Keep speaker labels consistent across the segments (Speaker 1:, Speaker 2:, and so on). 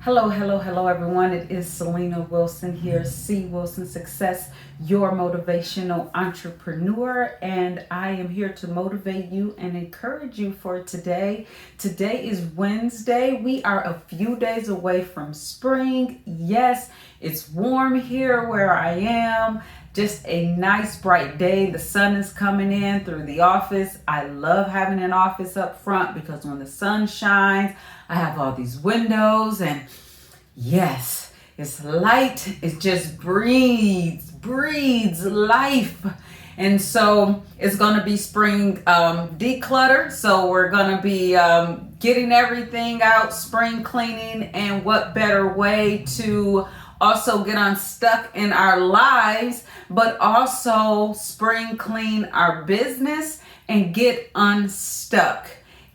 Speaker 1: Hello, everyone. It is Selena Wilson here, C. Wilson Success, your motivational entrepreneur, and I am here to motivate you and encourage you for today. Today is Wednesday. We are a few days away from spring. Yes, it's warm here where I am. Just a nice bright day. The sun is coming in through the office. I love having an office up front because when the sun shines, I have all these windows and yes, it's light. It just breathes life. And so it's going to be spring declutter. So we're going to be getting everything out, spring cleaning, and what better way to also get unstuck in our lives, but also spring clean our business and get unstuck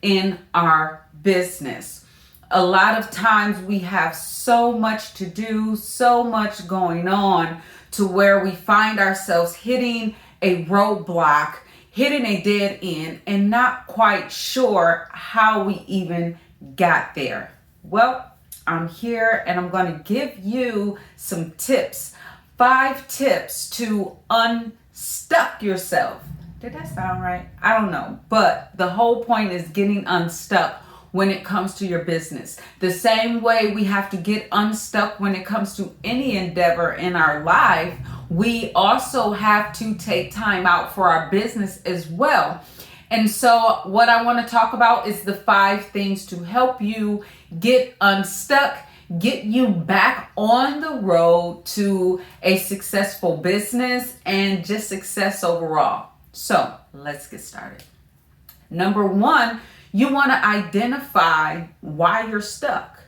Speaker 1: in our business. A lot of times we have so much to do, so much going on to where we find ourselves hitting a roadblock, hitting a dead end, and not quite sure how we even got there. Well, I'm here and I'm going to give you some tips, 5 tips to unstuck yourself. Did that sound right? I don't know, but the whole point is getting unstuck when it comes to your business. The same way we have to get unstuck when it comes to any endeavor in our life, we also have to take time out for our business as well. And so what I want to talk about is the 5 things to help you get unstuck, get you back on the road to a successful business and just success overall. So let's get started. Number 1, you want to identify why you're stuck.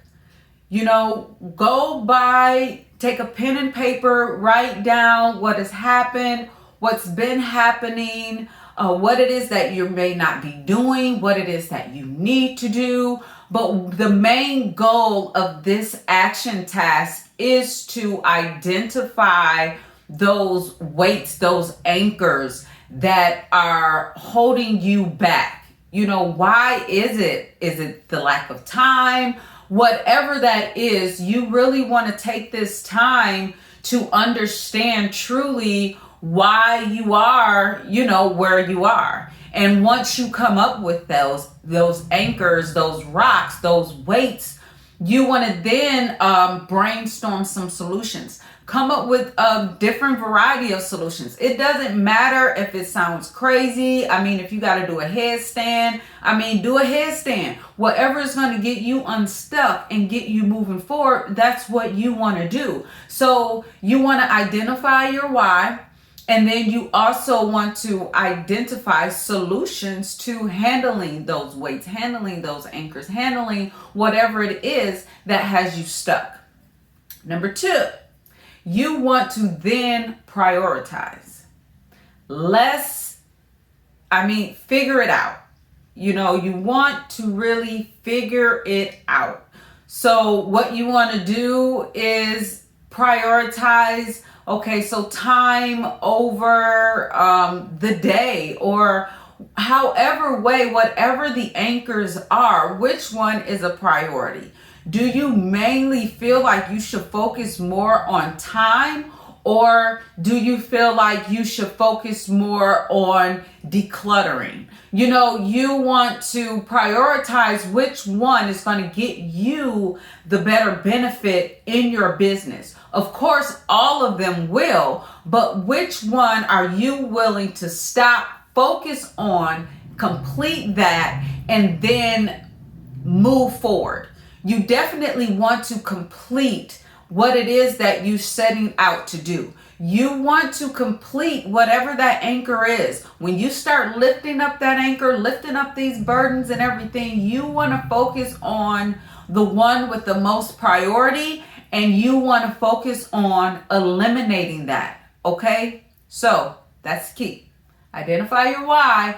Speaker 1: Take a pen and paper, write down what has happened, what's been happening, what it is that you may not be doing, what it is that you need to do. But the main goal of this action task is to identify those weights, those anchors that are holding you back. Why is it? Is it the lack of time? Whatever that is, you really want to take this time to understand truly why you are, where you are. And once you come up with those anchors, those rocks, those weights, you want to then brainstorm some solutions. Come up with a different variety of solutions. It doesn't matter if it sounds crazy. If you got to do a headstand, do a headstand. Whatever is going to get you unstuck and get you moving forward, that's what you want to do. So you want to identify your why. And then you also want to identify solutions to handling those weights, handling those anchors, handling whatever it is that has you stuck. Number 2, you want to then prioritize. Figure it out. You want to really figure it out. So what you want to do is prioritize. Okay, so time over the day, or whatever the anchors are, which one is a priority? Do you mainly feel like you should focus more on time, or do you feel like you should focus more on decluttering? You want to prioritize which one is going to get you the better benefit in your business. Of course, all of them will, but which one are you willing to stop, focus on, complete that, and then move forward? You definitely want to complete what it is that you're setting out to do. You want to complete whatever that anchor is. When you start lifting up that anchor, lifting up these burdens and everything, you want to focus on the one with the most priority, and you want to focus on eliminating that. Okay? So that's key. Identify your why,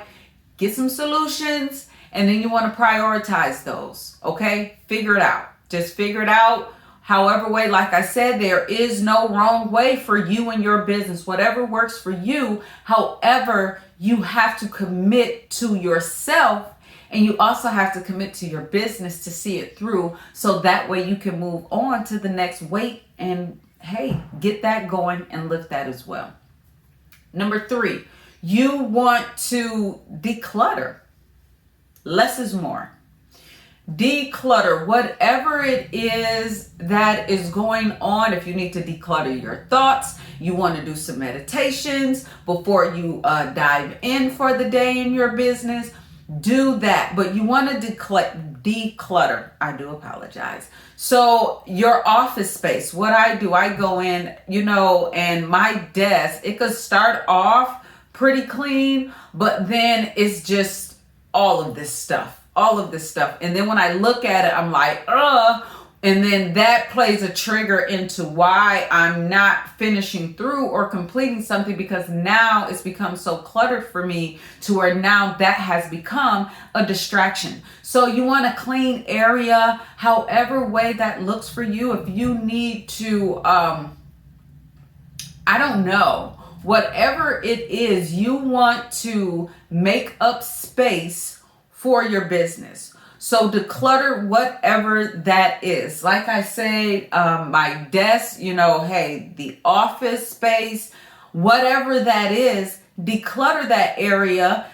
Speaker 1: get some solutions, and then you want to prioritize those. Okay? Figure it out. Just figure it out. However way, like I said, there is no wrong way for you and your business. Whatever works for you. However, you have to commit to yourself And you also have to commit to your business to see it through, so that way you can move on to the next weight and, hey, get that going and lift that as well. Number 3, you want to declutter. Less is more. Declutter whatever it is that is going on. If you need to declutter your thoughts, you want to do some meditations before you dive in for the day in your business, do that. But you want to declutter. I do apologize. So your office space, what I do, I go in, and my desk, it could start off pretty clean, but then it's just all of this stuff. And then when I look at it, I'm like, and then that plays a trigger into why I'm not finishing through or completing something, because now it's become so cluttered for me to where now that has become a distraction. So you want a clean area, however way that looks for you. If you need to, I don't know, whatever it is, you want to make up space for your business. So declutter whatever that is. Like I say, my desk, hey, the office space, whatever that is, declutter that area.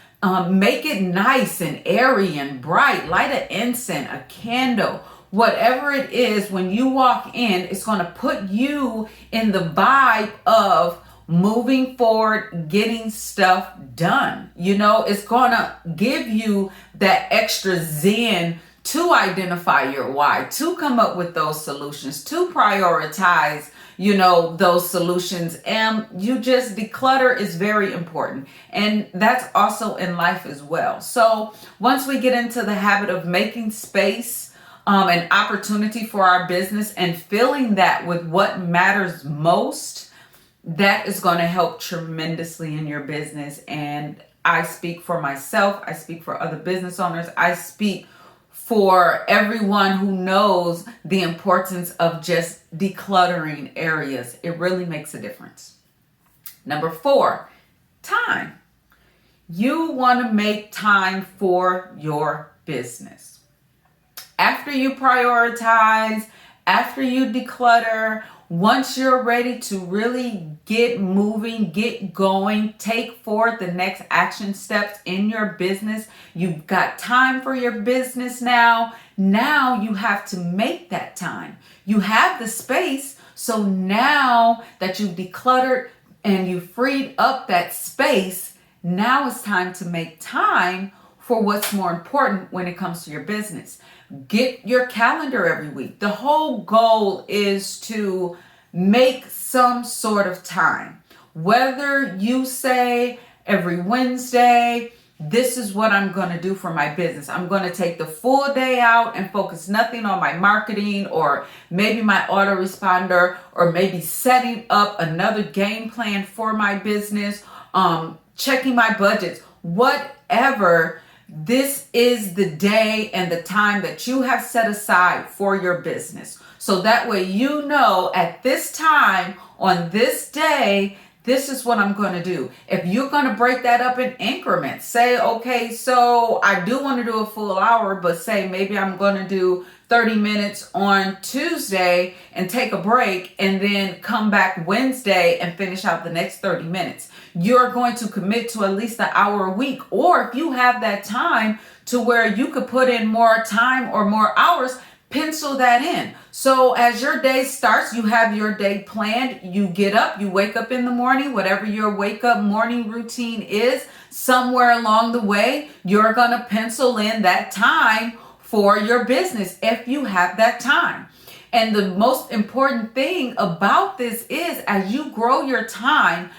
Speaker 1: Make it nice and airy and bright. Light an incense, a candle, whatever it is. When you walk in, it's going to put you in the vibe of moving forward, getting stuff done. It's going to give you that extra zen to identify your why, to come up with those solutions, to prioritize, those solutions. And you just declutter is very important. And that's also in life as well. So once we get into the habit of making space, an opportunity for our business and filling that with what matters most, that is going to help tremendously in your business. And I speak for myself. I speak for other business owners. I speak for everyone who knows the importance of just decluttering areas. It really makes a difference. Number 4, time. You want to make time for your business. After you prioritize, after you declutter, once you're ready to really get moving, get going, take forward the next action steps in your business, you've got time for your business now. Now you have to make that time. You have the space. So now that you've decluttered and you freed up that space, now it's time to make time for what's more important when it comes to your business. Get your calendar every week. The whole goal is to make some sort of time. Whether you say every Wednesday, this is what I'm going to do for my business. I'm going to take the full day out and focus nothing on my marketing or maybe my autoresponder or maybe setting up another game plan for my business, checking my budgets, whatever. This is the day and the time that you have set aside for your business. So that way at this time, on this day, this is what I'm going to do. If you're going to break that up in increments, say, okay, so I do want to do a full hour, but say maybe I'm going to do 30 minutes on Tuesday and take a break and then come back Wednesday and finish out the next 30 minutes. You're going to commit to at least an hour a week. Or if you have that time to where you could put in more time or more hours, pencil that in. So as your day starts, you have your day planned. You get up, you wake up in the morning, whatever your wake up morning routine is, somewhere along the way, you're going to pencil in that time for your business if you have that time. And the most important thing about this is as you grow your time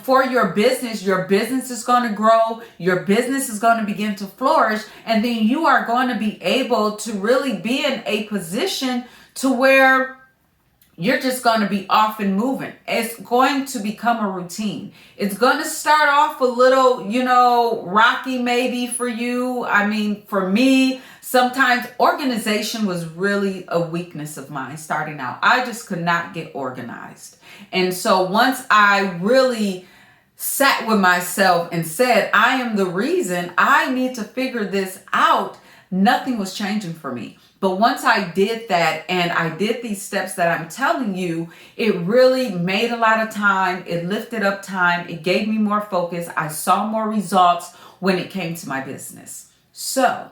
Speaker 1: for your business is going to grow, your business is going to begin to flourish, and then you are going to be able to really be in a position to where you're just going to be off and moving. It's going to become a routine. It's going to start off a little, rocky maybe for you. I mean, for me, sometimes organization was really a weakness of mine starting out. I just could not get organized. And so once I really sat with myself and said, I am the reason, I need to figure this out, nothing was changing for me. But once I did that and I did these steps that I'm telling you, it really made a lot of time. It lifted up time. It gave me more focus. I saw more results when it came to my business. So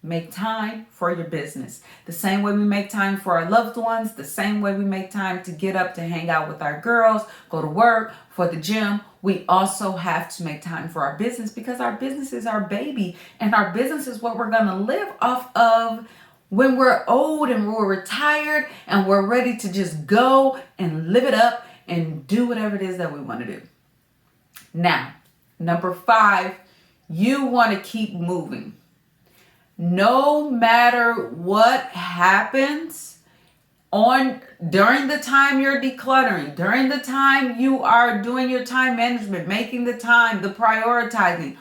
Speaker 1: make time for your business. The same way we make time for our loved ones, the same way we make time to get up to hang out with our girls, go to work, for the gym, we also have to make time for our business, because our business is our baby, and our business is what we're going to live off of when we're old and we're retired and we're ready to just go and live it up and do whatever it is that we want to do. Now, number 5, you want to keep moving. No matter what happens during the time you're decluttering, during the time you are doing your time management, making the time, the prioritizing,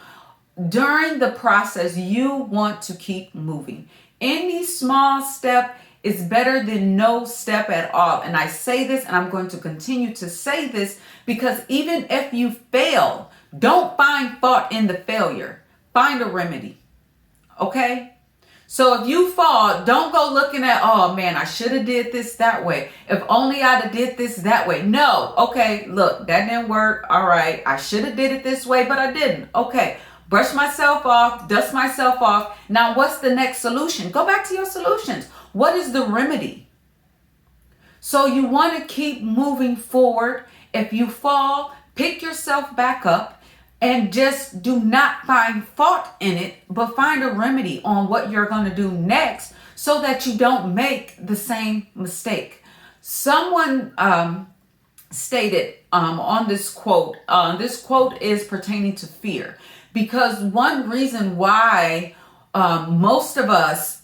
Speaker 1: during the process, you want to keep moving. Any small step is better than no step at all. And I say this, and I'm going to continue to say this, because even if you fail, don't find fault in the failure. Find a remedy. Okay? So if you fall, don't go looking at, oh man, I should have did this that way. If only I'd have did this that way. No. Okay, look, that didn't work. All right. I should have did it this way, but I didn't. Okay. Brush myself off, dust myself off. Now, what's the next solution? Go back to your solutions. What is the remedy? So you want to keep moving forward. If you fall, pick yourself back up and just do not find fault in it, but find a remedy on what you're going to do next so that you don't make the same mistake. Someone stated on this quote is pertaining to fear. Because one reason why most of us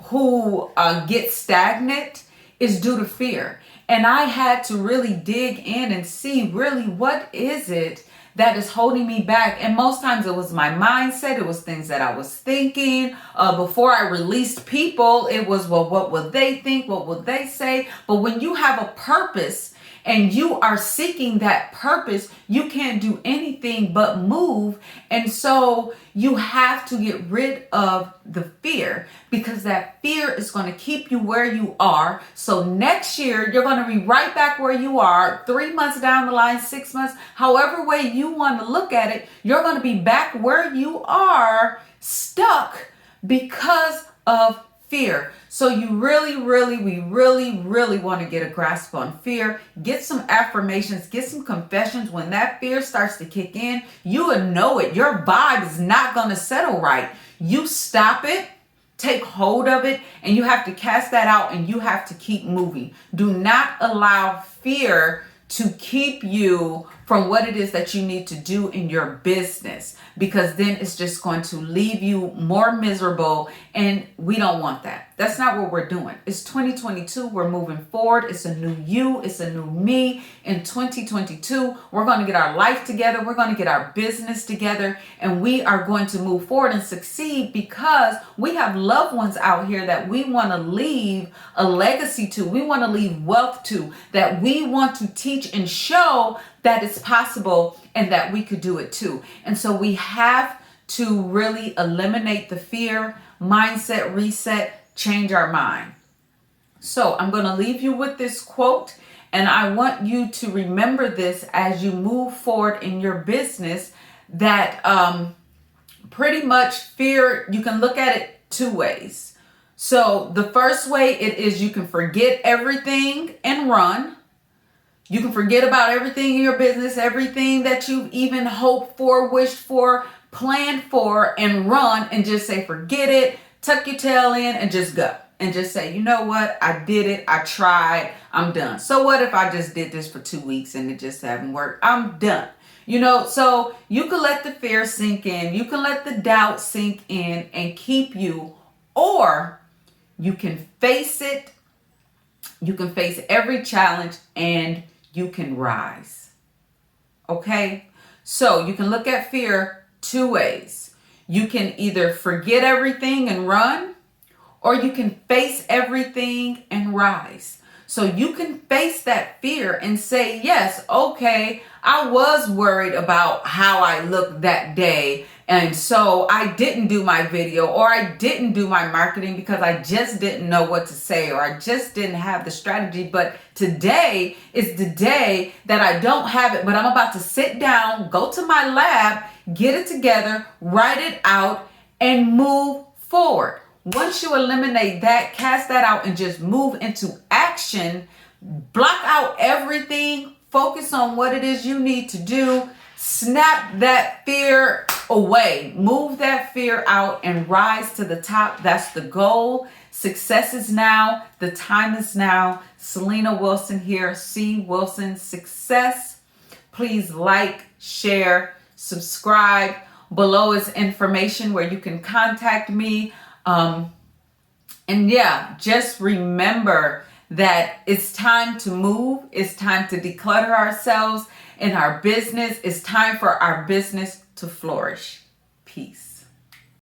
Speaker 1: who get stagnant is due to fear. And I had to really dig in and see really what is it that is holding me back. And most times it was my mindset. It was things that I was thinking. Before I released people, it was, well, what would they think? What would they say? But when you have a purpose and you are seeking that purpose, you can't do anything but move. And so you have to get rid of the fear, because that fear is going to keep you where you are. So next year, you're going to be right back where you are, 3 months down the line, 6 months, however way you want to look at it, you're going to be back where you are, stuck because of fear. So we really want to get a grasp on fear. Get some affirmations, get some confessions. When that fear starts to kick in, you will know it. Your vibe is not going to settle right. You stop it, take hold of it, and you have to cast that out, and you have to keep moving. Do not allow fear to keep you from what it is that you need to do in your business, because then it's just going to leave you more miserable, and we don't want that. That's not what we're doing. It's 2022. We're moving forward. It's a new you. It's a new me. In 2022, we're going to get our life together. We're going to get our business together, and we are going to move forward and succeed, because we have loved ones out here that we want to leave a legacy to. We want to leave wealth to, that we want to teach and show that it's possible and that we could do it too. And so we have to really eliminate the fear, mindset, reset, change our mind. So I'm going to leave you with this quote, and I want you to remember this as you move forward in your business, that pretty much fear, you can look at it 2 ways. So the first way it is, you can forget everything and run. You can forget about everything in your business, everything that you've even hoped for, wished for, planned for, and run and just say, forget it, tuck your tail in and just go. And just say, you know what? I did it. I tried. I'm done. So what if I just did this for 2 weeks and it just haven't worked? I'm done. So you can let the fear sink in. You can let the doubt sink in and keep you, or you can face it. You can face every challenge and you can rise. Okay? So you can look at fear 2 ways. You can either forget everything and run, or you can face everything and rise. So you can face that fear and say, yes, okay, I was worried about how I looked that day. And so I didn't do my video, or I didn't do my marketing because I just didn't know what to say, or I just didn't have the strategy. But today is the day that I don't have it, but I'm about to sit down, go to my lab, get it together, write it out, and move forward. Once you eliminate that, cast that out, and just move into action, block out everything, focus on what it is you need to do, snap that fear away, move that fear out, and rise to the top. That's the goal. Success is now. The time is now. Selena Wilson here, C. Wilson Success. Please like, share, subscribe. Below is information where you can contact me. And yeah, just remember that it's time to move. It's time to declutter ourselves in our business. It's time for our business to flourish. Peace.